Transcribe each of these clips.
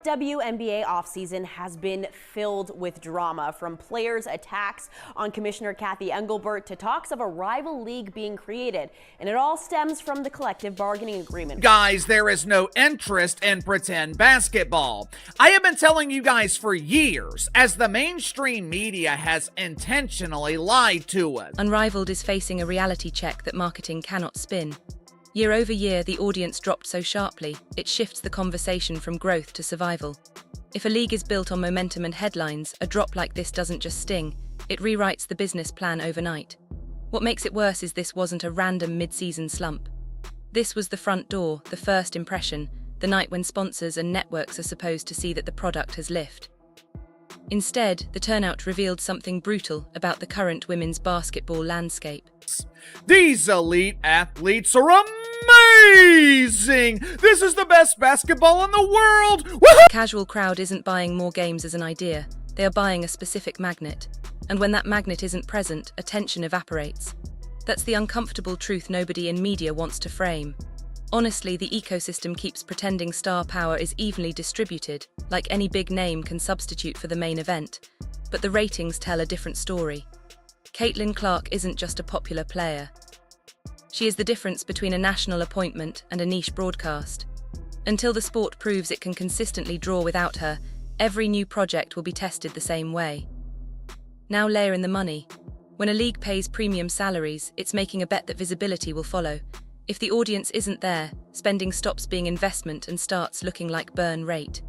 WNBA offseason has been filled with drama, from players' attacks on Commissioner Kathy Engelbert to talks of a rival league being created, and it all stems from the collective bargaining agreement. Guys, there is no interest in pretend basketball. I have been telling you guys for years, as the mainstream media has intentionally lied to us. Unrivaled is facing a reality check that marketing cannot spin. Year over year, the audience dropped so sharply, it shifts the conversation from growth to survival. If a league is built on momentum and headlines, a drop like this doesn't just sting, it rewrites the business plan overnight. What makes it worse is this wasn't a random mid-season slump. This was the front door, the first impression, the night when sponsors and networks are supposed to see that the product has lift. Instead, the turnout revealed something brutal about the current women's basketball landscape. These elite athletes are amazing! This is the best basketball in the world! The casual crowd isn't buying more games as an idea, they are buying a specific magnet. And when that magnet isn't present, attention evaporates. That's the uncomfortable truth nobody in media wants to frame. Honestly, the ecosystem keeps pretending star power is evenly distributed, like any big name can substitute for the main event. But the ratings tell a different story. Caitlin Clark isn't just a popular player. She is the difference between a national appointment and a niche broadcast. Until the sport proves it can consistently draw without her, every new project will be tested the same way. Now layer in the money. When a league pays premium salaries, it's making a bet that visibility will follow. If the audience isn't there, spending stops being investment and starts looking like burn rate.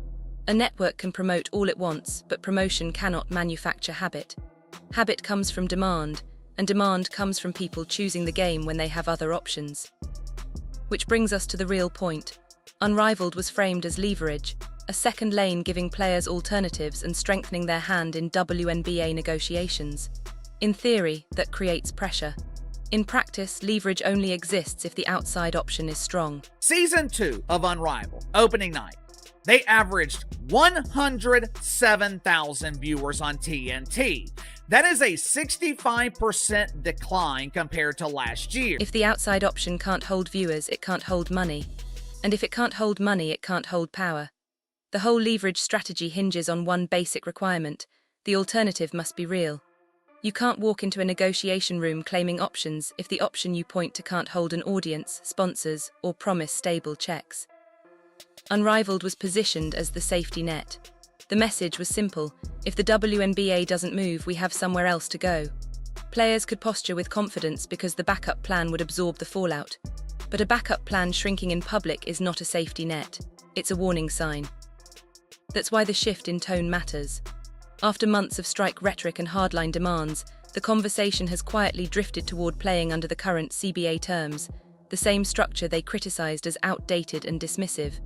A network can promote all it wants, but promotion cannot manufacture habit. Habit comes from demand, and demand comes from people choosing the game when they have other options. Which brings us to the real point. Unrivaled was framed as leverage, a second lane giving players alternatives and strengthening their hand in WNBA negotiations. In theory, that creates pressure. In practice, leverage only exists if the outside option is strong. Season 2 of Unrivaled, opening night. They averaged 107,000 viewers on TNT. That is a 65% decline compared to last year. If the outside option can't hold viewers, it can't hold money. And if it can't hold money, it can't hold power. The whole leverage strategy hinges on one basic requirement: the alternative must be real. You can't walk into a negotiation room claiming options if the option you point to can't hold an audience, sponsors, or promise stable checks. Unrivaled was positioned as the safety net. The message was simple: if the WNBA doesn't move, we have somewhere else to go. Players could posture with confidence because the backup plan would absorb the fallout. But a backup plan shrinking in public is not a safety net. It's a warning sign. That's why the shift in tone matters. After months of strike rhetoric and hardline demands, the conversation has quietly drifted toward playing under the current CBA terms, the same structure they criticized as outdated and dismissive.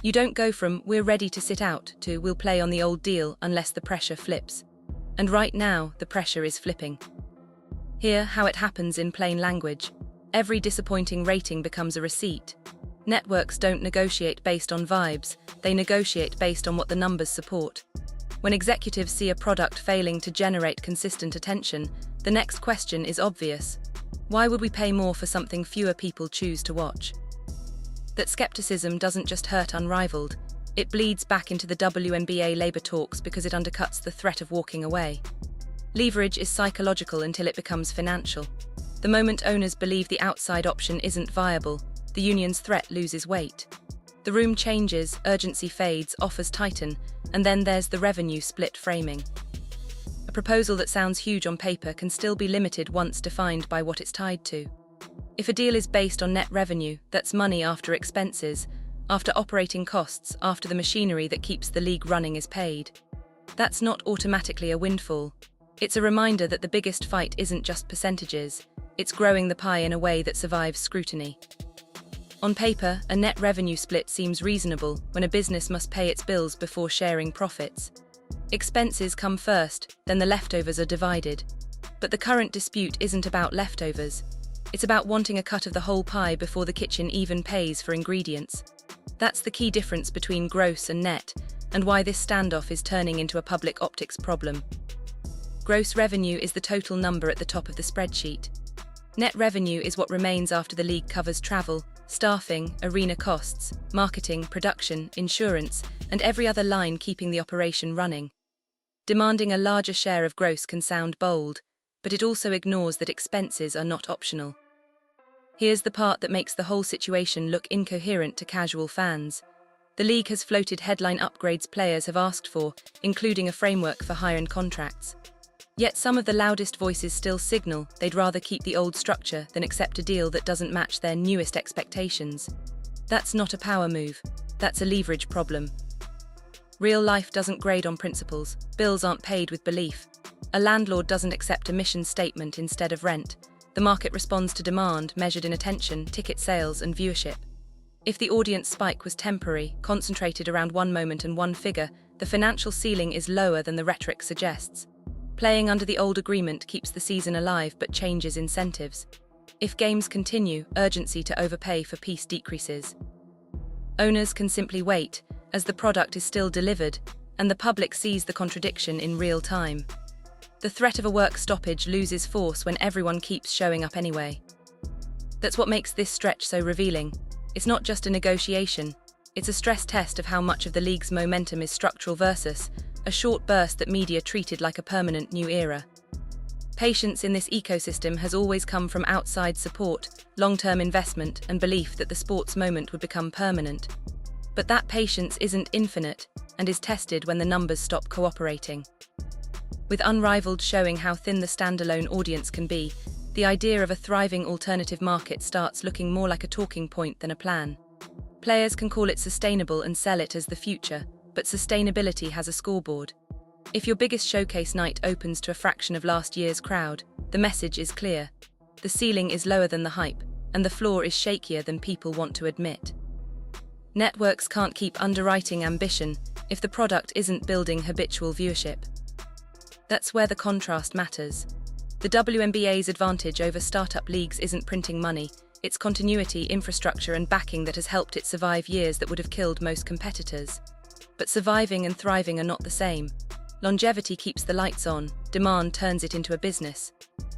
You don't go from "we're ready to sit out" to "we'll play on the old deal" unless the pressure flips. And right now, the pressure is flipping. Hear how it happens in plain language. Every disappointing rating becomes a receipt. Networks don't negotiate based on vibes, they negotiate based on what the numbers support. When executives see a product failing to generate consistent attention, the next question is obvious. Why would we pay more for something fewer people choose to watch? That skepticism doesn't just hurt Unrivaled, it bleeds back into the WNBA labor talks because it undercuts the threat of walking away. Leverage is psychological until it becomes financial. The moment owners believe the outside option isn't viable, the union's threat loses weight. The room changes, urgency fades, offers tighten, and then there's the revenue split framing. A proposal that sounds huge on paper can still be limited once defined by what it's tied to. If a deal is based on net revenue, that's money after expenses, after operating costs, after the machinery that keeps the league running is paid. That's not automatically a windfall. It's a reminder that the biggest fight isn't just percentages, it's growing the pie in a way that survives scrutiny. On paper, a net revenue split seems reasonable when a business must pay its bills before sharing profits. Expenses come first, then the leftovers are divided. But the current dispute isn't about leftovers. It's about wanting a cut of the whole pie before the kitchen even pays for ingredients. That's the key difference between gross and net, and why this standoff is turning into a public optics problem. Gross revenue is the total number at the top of the spreadsheet. Net revenue is what remains after the league covers travel, staffing, arena costs, marketing, production, insurance, and every other line keeping the operation running. Demanding a larger share of gross can sound bold, but it also ignores that expenses are not optional. Here's the part that makes the whole situation look incoherent to casual fans. The league has floated headline upgrades players have asked for, including a framework for high-end contracts. Yet some of the loudest voices still signal they'd rather keep the old structure than accept a deal that doesn't match their newest expectations. That's not a power move, that's a leverage problem. Real life doesn't grade on principles, bills aren't paid with belief. A landlord doesn't accept a mission statement instead of rent. The market responds to demand measured in attention, ticket sales, and viewership. If the audience spike was temporary, concentrated around one moment and one figure, the financial ceiling is lower than the rhetoric suggests. Playing under the old agreement keeps the season alive but changes incentives. If games continue, urgency to overpay for peace decreases. Owners can simply wait, as the product is still delivered, and the public sees the contradiction in real time. The threat of a work stoppage loses force when everyone keeps showing up anyway. That's what makes this stretch so revealing. It's not just a negotiation, it's a stress test of how much of the league's momentum is structural versus a short burst that media treated like a permanent new era. Patience in this ecosystem has always come from outside support, long-term investment, and belief that the sports moment would become permanent. But that patience isn't infinite and is tested when the numbers stop cooperating. With Unrivaled showing how thin the standalone audience can be, the idea of a thriving alternative market starts looking more like a talking point than a plan. Players can call it sustainable and sell it as the future, but sustainability has a scoreboard. If your biggest showcase night opens to a fraction of last year's crowd, the message is clear. The ceiling is lower than the hype, and the floor is shakier than people want to admit. Networks can't keep underwriting ambition if the product isn't building habitual viewership. That's where the contrast matters. The WNBA's advantage over startup leagues isn't printing money, it's continuity, infrastructure, and backing that has helped it survive years that would have killed most competitors. But surviving and thriving are not the same. Longevity keeps the lights on, demand turns it into a business.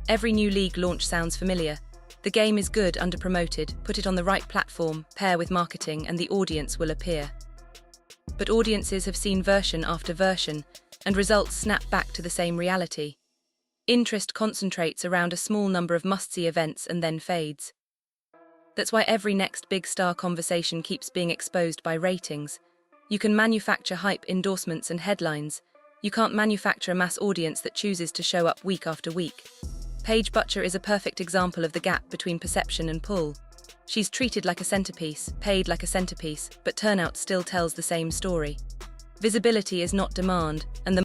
Every new league launch sounds familiar. The game is good under-promoted, put it on the right platform, pair with marketing, and the audience will appear. But audiences have seen version after version, and results snap back to the same reality. Interest concentrates around a small number of must-see events and then fades. That's why every next big star conversation keeps being exposed by ratings. You can manufacture hype, endorsements, and headlines. You can't manufacture a mass audience that chooses to show up week after week. Paige Butcher is a perfect example of the gap between perception and pull. She's treated like a centerpiece, paid like a centerpiece, but turnout still tells the same story. Visibility is not demand, and the